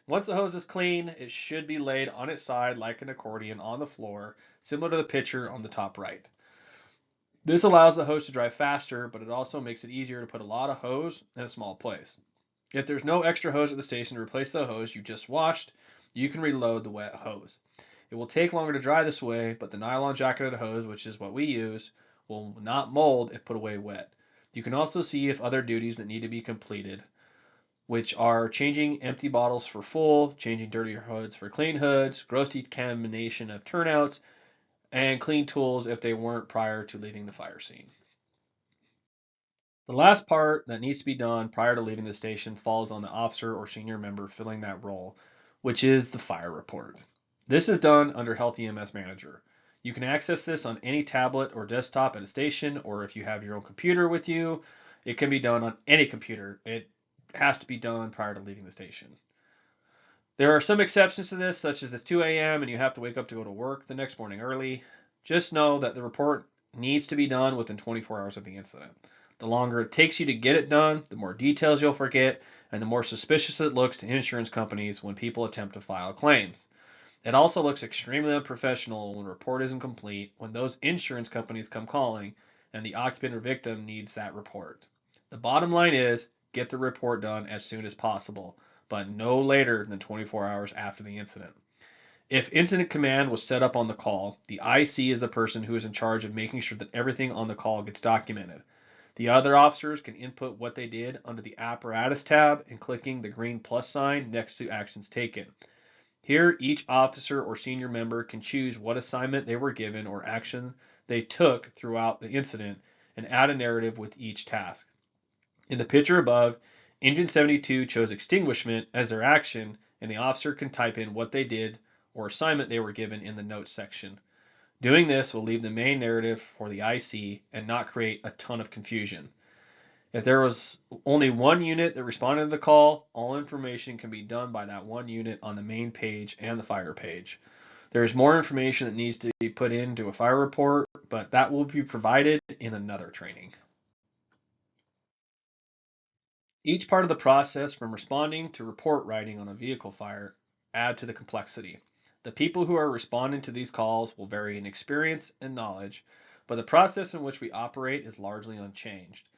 Once the hose is clean, it should be laid on its side like an accordion on the floor, similar to the picture on the top right. This allows the hose to dry faster, but it also makes it easier to put a lot of hose in a small place. If there's no extra hose at the station to replace the hose you just washed, you can reload the wet hose. It will take longer to dry this way, but the nylon jacketed hose, which is what we use, will not mold if put away wet. You can also see if other duties that need to be completed, which are changing empty bottles for full, changing dirty hoods for clean hoods, gross decontamination of turnouts, and clean tools if they weren't prior to leaving the fire scene. The last part that needs to be done prior to leaving the station falls on the officer or senior member filling that role, which is the fire report. This is done under Health EMS Manager. You can access this on any tablet or desktop at a station, or if you have your own computer with you, it can be done on any computer. It has to be done prior to leaving the station. There are some exceptions to this, such as it's 2 a.m. and you have to wake up to go to work the next morning early. Just know that the report needs to be done within 24 hours of the incident. The longer it takes you to get it done, the more details you'll forget, and the more suspicious it looks to insurance companies when people attempt to file claims. It also looks extremely unprofessional when a report isn't complete, when those insurance companies come calling, and the occupant or victim needs that report. The bottom line is, get the report done as soon as possible, but no later than 24 hours after the incident. If incident command was set up on the call, the IC is the person who is in charge of making sure that everything on the call gets documented. The other officers can input what they did under the apparatus tab and clicking the green plus sign next to actions taken. Here, each officer or senior member can choose what assignment they were given or action they took throughout the incident and add a narrative with each task. In the picture above, Engine 72 chose extinguishment as their action, and the officer can type in what they did or assignment they were given in the notes section. Doing this will leave the main narrative for the IC and not create a ton of confusion. If there was only one unit that responded to the call, all information can be done by that one unit on the main page and the fire page. There is more information that needs to be put into a fire report, but that will be provided in another training. Each part of the process, from responding to report writing on a vehicle fire, add to the complexity. The people who are responding to these calls will vary in experience and knowledge, but the process in which we operate is largely unchanged.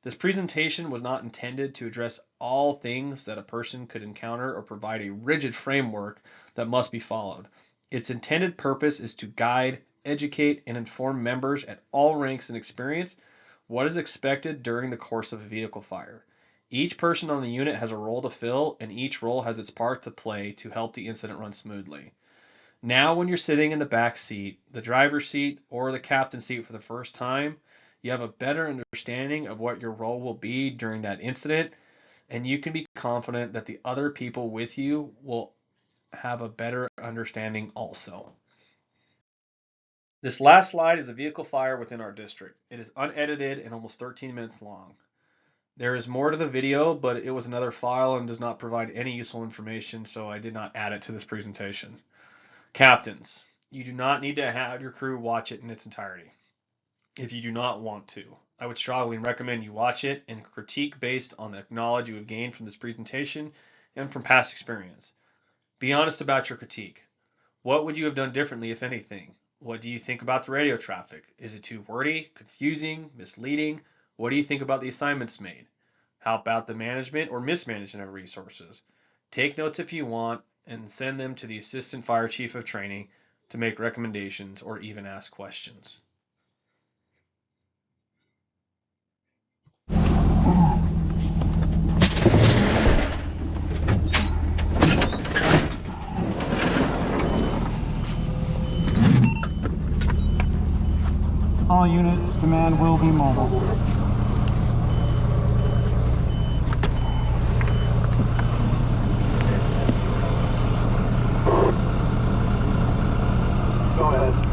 This presentation was not intended to address all things that a person could encounter or provide a rigid framework that must be followed. Its intended purpose is to guide, educate, and inform members at all ranks and experience what is expected during the course of a vehicle fire. Each person on the unit has a role to fill, and each role has its part to play to help the incident run smoothly. Now, when you're sitting in the back seat, the driver's seat, or the captain's seat for the first time, you have a better understanding of what your role will be during that incident, and you can be confident that the other people with you will have a better understanding also. This last slide is a vehicle fire within our district. It is unedited and almost 13 minutes long. There is more to the video, but it was another file and does not provide any useful information, so I did not add it to this presentation. Captains, you do not need to have your crew watch it in its entirety if you do not want to. I would strongly recommend you watch it and critique based on the knowledge you have gained from this presentation and from past experience. Be honest about your critique. What would you have done differently, if anything? What do you think about the radio traffic? Is it too wordy, confusing, misleading? What do you think about the assignments made? How about the management or mismanagement of resources? Take notes if you want and send them to the Assistant Fire Chief of Training to make recommendations or even ask questions.
All units, command will be mobile.
Go ahead.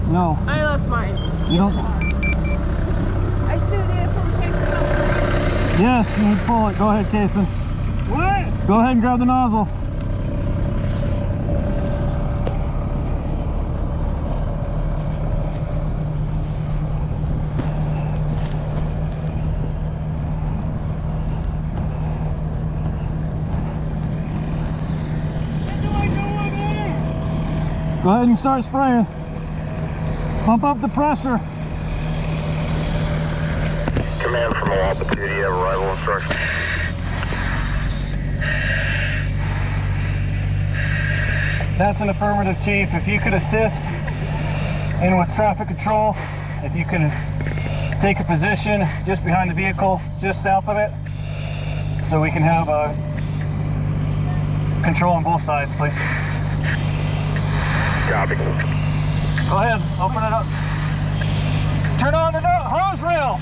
No.
I lost mine.
You don't?
I still need to pull the tank.
Yes, you need to pull it. Go ahead, Kason.
What?
Go ahead and grab the nozzle. Go ahead and start spraying. Pump up the pressure.
Command from Moapa 2, do you have arrival instructions?
That's an affirmative, Chief. If you could assist in with traffic control, if you can take a position just behind the vehicle, just south of it, so we can have control on both sides, please.
Copy.
Go ahead, open it up. Turn on the hose reel.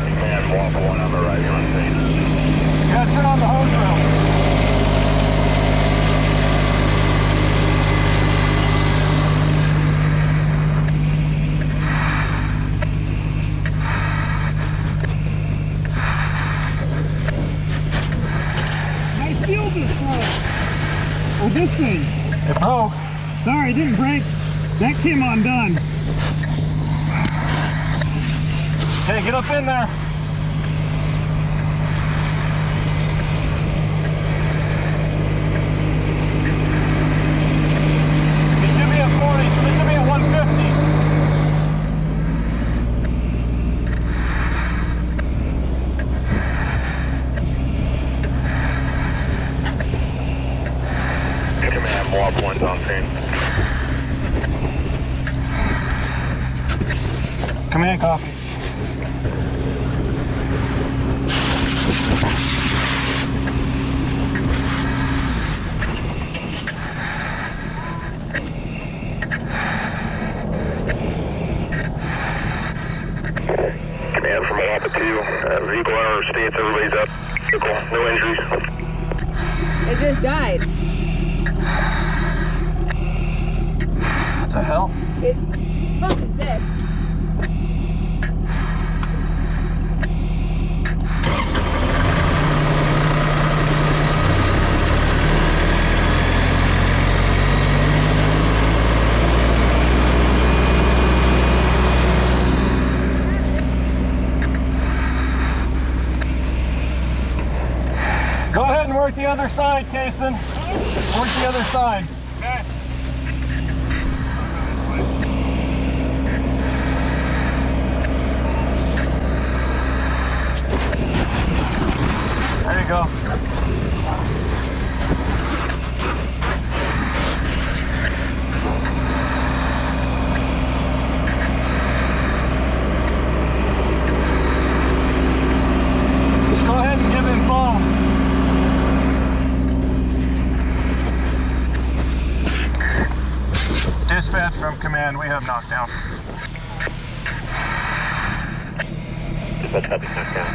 Command Moapa 1 on the right, on scene.
You gotta turn on the hose drill.
My shield is broke. Oh, this thing.
It broke.
Sorry, it didn't break. That came undone.
Okay, get up in there. It should be at 40, so this should be at 150.
Command, Moapa 1's on scene.
Command copy.
Command from Moapa 2. Vehicle owner states everybody's up. Vehicle, no injuries.
It just died.
What the hell?
It fucking dead.
Go ahead and work the other side, Kason. Work the other side.
Okay.
There you go. Just go ahead and give him foam. Dispatch from command, we have knockdown.
Dispatch, copy, knockdown.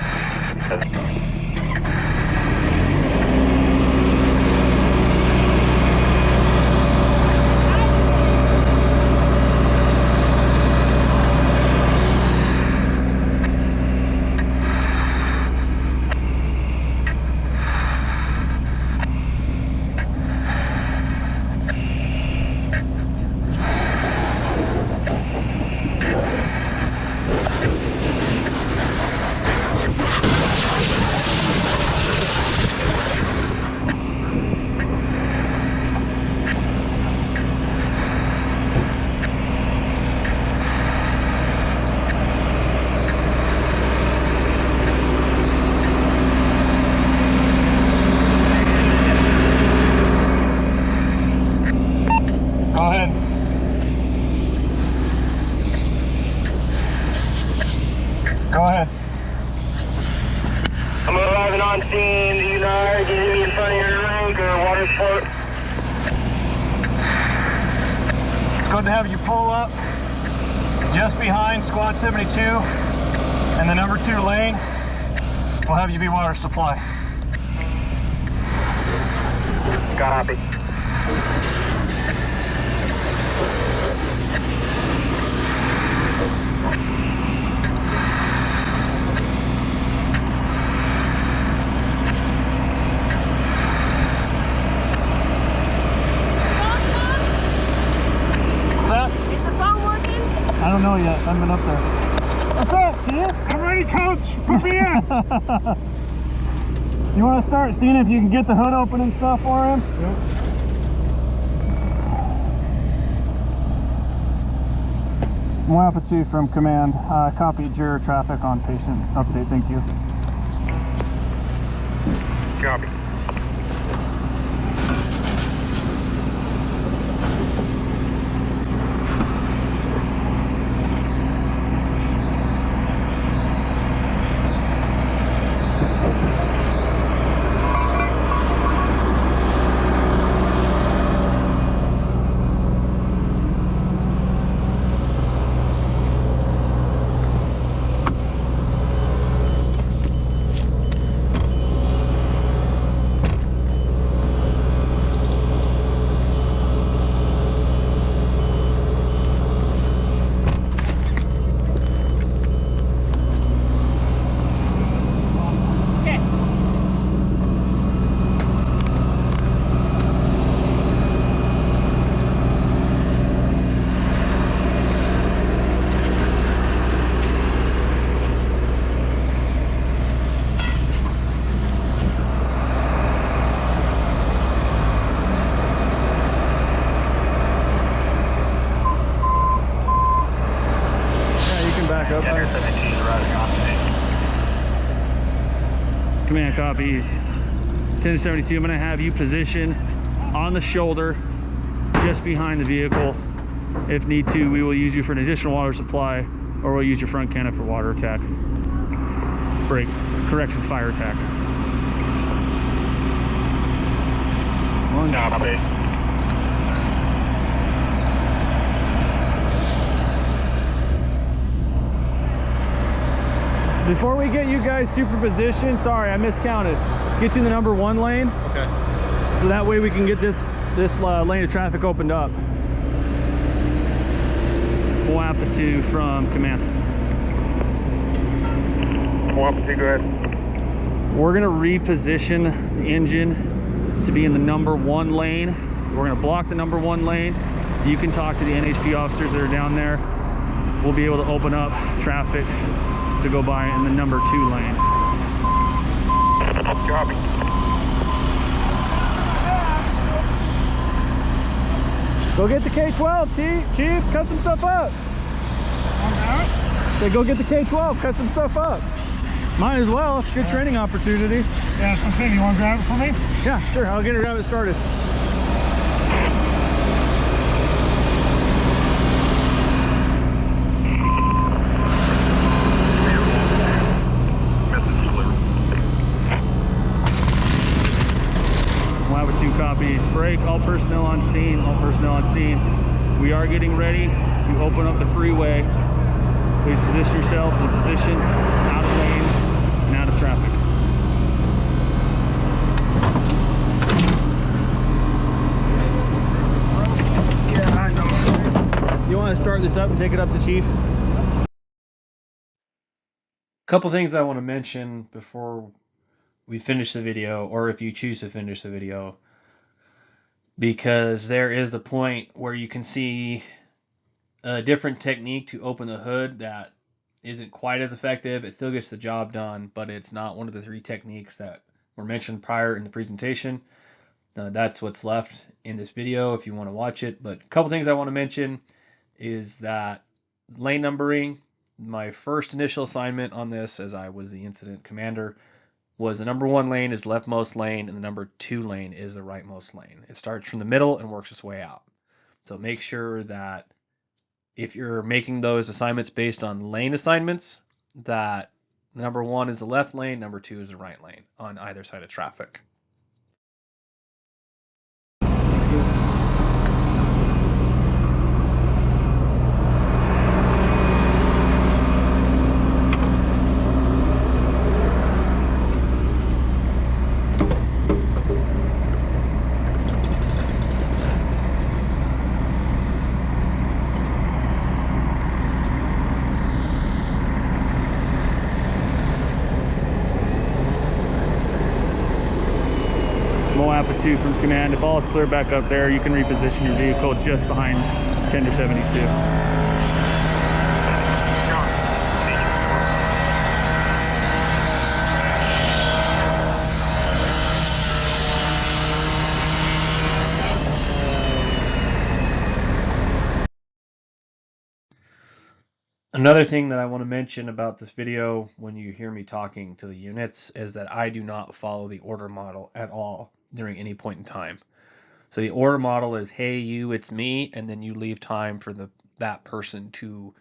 Go ahead. Go ahead.
I'm arriving on scene. Do you know, get me in front of your rig or water sport?
It's good to have you pull up just behind squad 72 and the number 2 lane. We'll have you be water supply.
Copy.
What's that?
Is the phone working?
I don't know yet. I haven't been up there. What's up, Chief?
I'm ready, coach. Put me in.
You want to start seeing if you can get the hood open and stuff for him?
Yep.
Moapa 2 from command. Copy juror traffic on patient update. Thank you.
Copy.
copy. 1072, I'm gonna have you position on the shoulder, just behind the vehicle. If need to, we will use you for an additional water supply, or we'll use your front cannon for water attack. Break, correction, fire attack. One.
Copy.
Before we get you guys super positioned, sorry, I miscounted. Get you in the number 1 lane.
Okay.
So that way we can get this lane of traffic opened up. Moapa 2 from command.
Moapa 2, go ahead.
We're gonna reposition the engine to be in the number 1 lane. We're gonna block the number 1 lane. You can talk to the NHP officers that are down there. We'll be able to open up traffic to go by in the number 2 lane.
Copy.
Go get the K-12, Chief. Cut some stuff up. Say, go get the K-12. Cut some stuff up. Might as well. It's a good training opportunity.
Yeah, that's okay. You want to grab it for me?
Yeah, sure. I'll get it started. Moapa 2 copies. Break. All personnel on scene. All personnel on scene. We are getting ready to open up the freeway. Please position yourselves in position, out of lane, and out of traffic. You want to start this up and take it up to Chief?
Couple things I want to mention before we finish the video, or if you choose to finish the video, because there is a point where you can see a different technique to open the hood that isn't quite as effective. It still gets the job done, but it's not one of the 3 techniques that were mentioned prior in the presentation. That's what's left in this video if you want to watch it. But a couple things I want to mention is that lane numbering, my first initial assignment on this, as I was the incident commander, was the number 1 lane is leftmost lane and the number 2 lane is the rightmost lane. It starts from the middle and works its way out. So make sure that if you're making those assignments based on lane assignments, that number 1 is the left lane, number 2 is the right lane on either side of traffic.
Moapa 2 from command. If all is clear back up there, you can reposition your vehicle just behind 10-72.
Another thing that I want to mention about this video when you hear me talking to the units is that I do not follow the order model at all during any point in time. So the order model is, hey, you, it's me, and then you leave time for that person to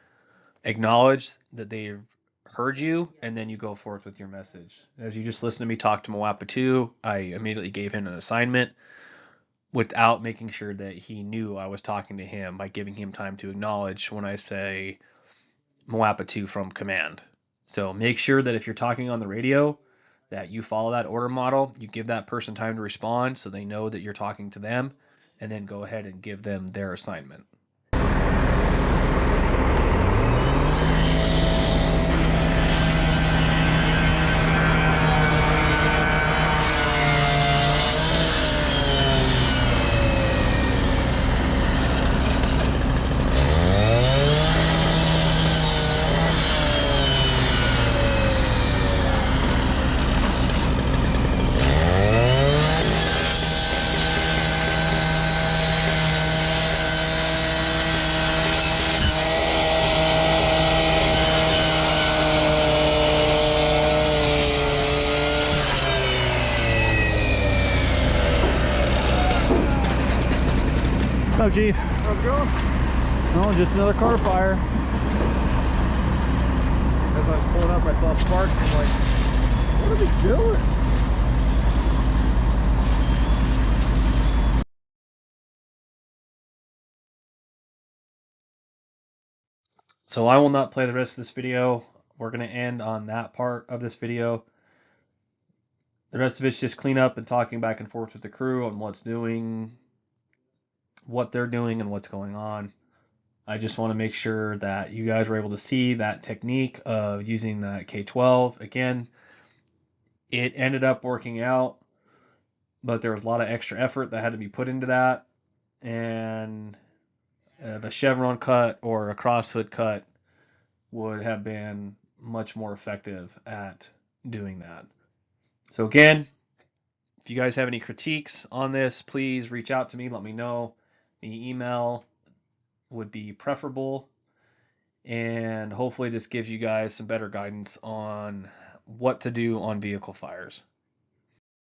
acknowledge that they've heard you, and then you go forth with your message. As you just listened to me talk to Moapa 2, I immediately gave him an assignment without making sure that he knew I was talking to him by giving him time to acknowledge when I say Moapa 2 from command. So make sure that if you're talking on the radio that you follow that order model, you give that person time to respond so they know that you're talking to them, and then go ahead and give them their assignment.
up, Chief?
How's it going?
No, just another car fire.
As I was pulling up, I saw sparks. I'm like, what are they doing?
So I will not play the rest of this video. We're going to end on that part of this video. The rest of it's just clean up and talking back and forth with the crew on what's doing, what they're doing, and what's going on. I just want to make sure that you guys were able to see that technique of using that K12. Again, it ended up working out, but there was a lot of extra effort that had to be put into that. And the chevron cut or a crosshood cut would have been much more effective at doing that. So again, if you guys have any critiques on this, please reach out to me. Let me know. The email would be preferable. And hopefully this gives you guys some better guidance on what to do on vehicle fires.